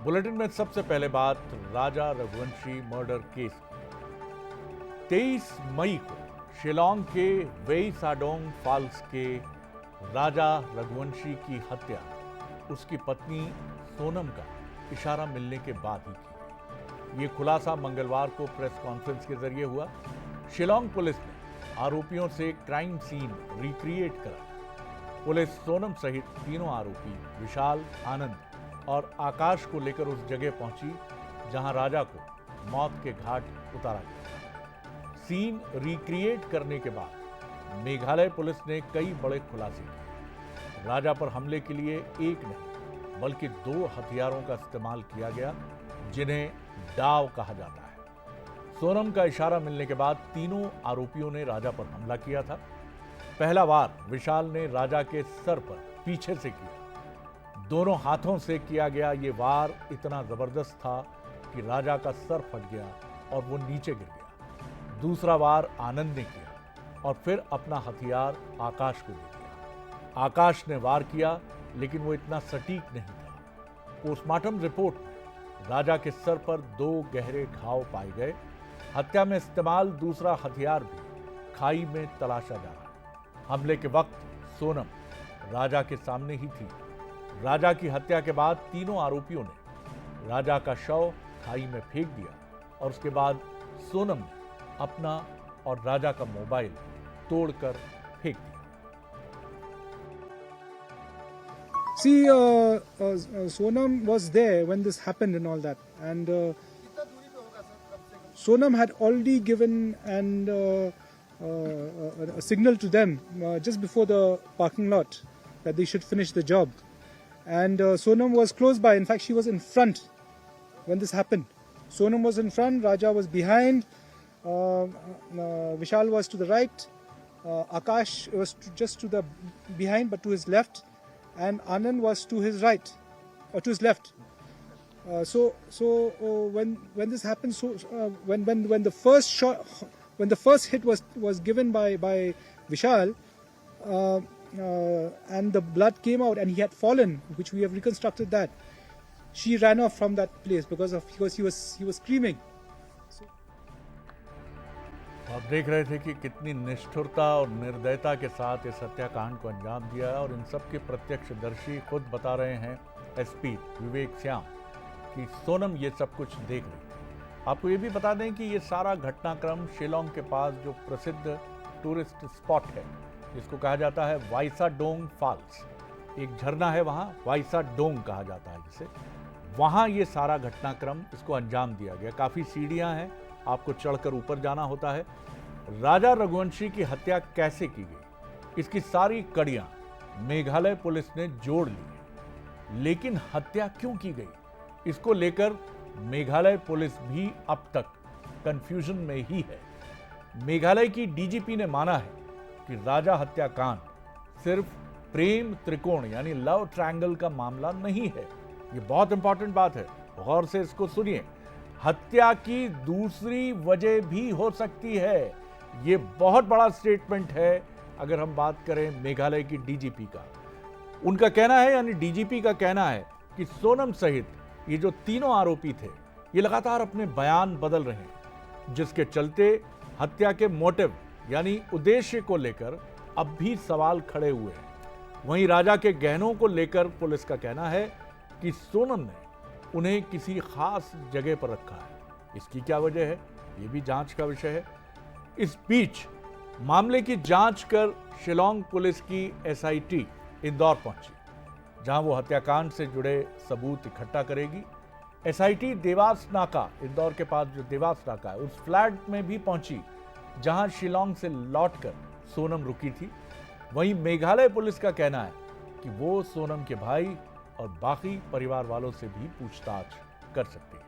Bulletin में सबसे पहले बात राजा रघुवंशी मर्डर केस की। 23 मई को शिलांग के वेई साडोंग फॉल्स के राजा रघुवंशी की हत्या उसकी पत्नी सोनम का इशारा मिलने के बाद ही की। ये खुलासा मंगलवार को प्रेस कॉन्फ्रेंस के जरिए हुआ। शिलांग पुलिस ने आरोपियों से क्राइम सीन रिक्रिएट करा। पुलिस सोनम सहित तीनों आरोपी विशाल, आनंद और आकाश को लेकर उस जगह पहुंची जहां राजा को मौत के घाट उतारा गया। सीन रिक्रिएट करने के बाद मेघालय पुलिस ने कई बड़े खुलासे किए। राजा पर हमले के लिए एक नहीं बल्कि 2 हथियारों का इस्तेमाल किया गया जिन्हें डाव कहा जाता है। सोनम का इशारा मिलने के बाद तीनों आरोपियों ने राजा पर हमला किया था। पहला वार विशाल ने राजा के सर पर पीछे से किया। दोनों हाथों से किया गया ये वार इतना जबरदस्त था कि राजा का सर फट गया और वो नीचे गिर गया। दूसरा वार आनंद ने किया और फिर अपना हथियार आकाश को दे दिया। आकाश ने वार किया लेकिन वो इतना सटीक नहीं था। पोस्टमार्टम रिपोर्ट में राजा के सर पर 2 गहरे घाव पाए गए। हत्या में इस्तेमाल दूसरा हथियार भी खाई में तलाशा जा रहा है। हमले के वक्त सोनम राजा के सामने ही थी। राजा की हत्या के बाद तीनों आरोपियों ने राजा का शव खाई में फेंक दिया और उसके बाद सोनम ने अपना और राजा का मोबाइल तोड़कर फेंक दिया। See, Sonam was there when this happened and all that, and Sonam had already given a signal to them just before the parking lot that they should finish the job. And Sonam was close by. In fact, she was in front when this happened. Sonam was in front, Raja was behind, Vishal was to the right, Akash was just to the behind but to his left, and Anand was to his right, or to his left. When this happened, when the first shot, when the first hit was given by Vishal, and the blood came out and he had fallen, which we have reconstructed that, she ran off from that place because he was screaming. आप देख रहे थे कि कितनी निष्ठुरता और निर्दयता के साथ इस हत्याकांड को अंजाम दिया और इन सब के प्रत्यक्षदर्शी खुद बता रहे हैं एसपी विवेक श्याम कि सोनम ये सब कुछ देख रही। आपको ये भी बता दें कि ये सारा घटनाक्रम शिलांग के पास जो प्रसिद्ध टूरिस्ट स्पॉट है जिसको कहा जाता है वाइसा डोंग फॉल्स, एक झरना है वहाँ, वाइसा डोंग कहा जाता है जिसे, वहाँ ये सारा घटनाक्रम इसको अंजाम दिया गया। काफ़ी सीढ़ियाँ हैं, आपको चढ़कर ऊपर जाना होता है। राजा रघुवंशी की हत्या कैसे की गई इसकी सारी कड़ियाँ मेघालय पुलिस ने जोड़ ली है, लेकिन हत्या क्यों की गई इसको लेकर मेघालय पुलिस भी अब तक कंफ्यूजन में ही है। मेघालय की डीजीपी ने माना है कि राजा हत्याकांड सिर्फ प्रेम त्रिकोण यानी लव ट्रायंगल का मामला नहीं है। ये बहुत इंपॉर्टेंट बात है, गौर से इसको सुनिए। हत्या की दूसरी वजह भी हो सकती है। ये बहुत बड़ा स्टेटमेंट है अगर हम बात करें मेघालय की डीजीपी का। उनका कहना है, यानी डीजीपी का कहना है कि सोनम सहित ये जो तीनों आरोपी थे ये लगातार अपने बयान बदल रहे हैं, जिसके चलते हत्या के मोटिव यानी उद्देश्य को लेकर अब भी सवाल खड़े हुए हैं। वहीं राजा के गहनों को लेकर पुलिस का कहना है कि सोनम ने उन्हें किसी खास जगह पर रखा है। इसकी क्या वजह है ये भी जांच का विषय है। इस बीच मामले की जांच कर शिलांग पुलिस की एसआईटी इंदौर पहुंची, जहां वो हत्याकांड से जुड़े सबूत इकट्ठा करेगी। एसआईटी देवास नाका, इंदौर के पास जो देवास नाका है, उस फ्लैट में भी पहुंची जहां शिलांग से लौटकर सोनम रुकी थी। वहीं मेघालय पुलिस का कहना है कि वो सोनम के भाई और बाकी परिवार वालों से भी पूछताछ कर सकती है।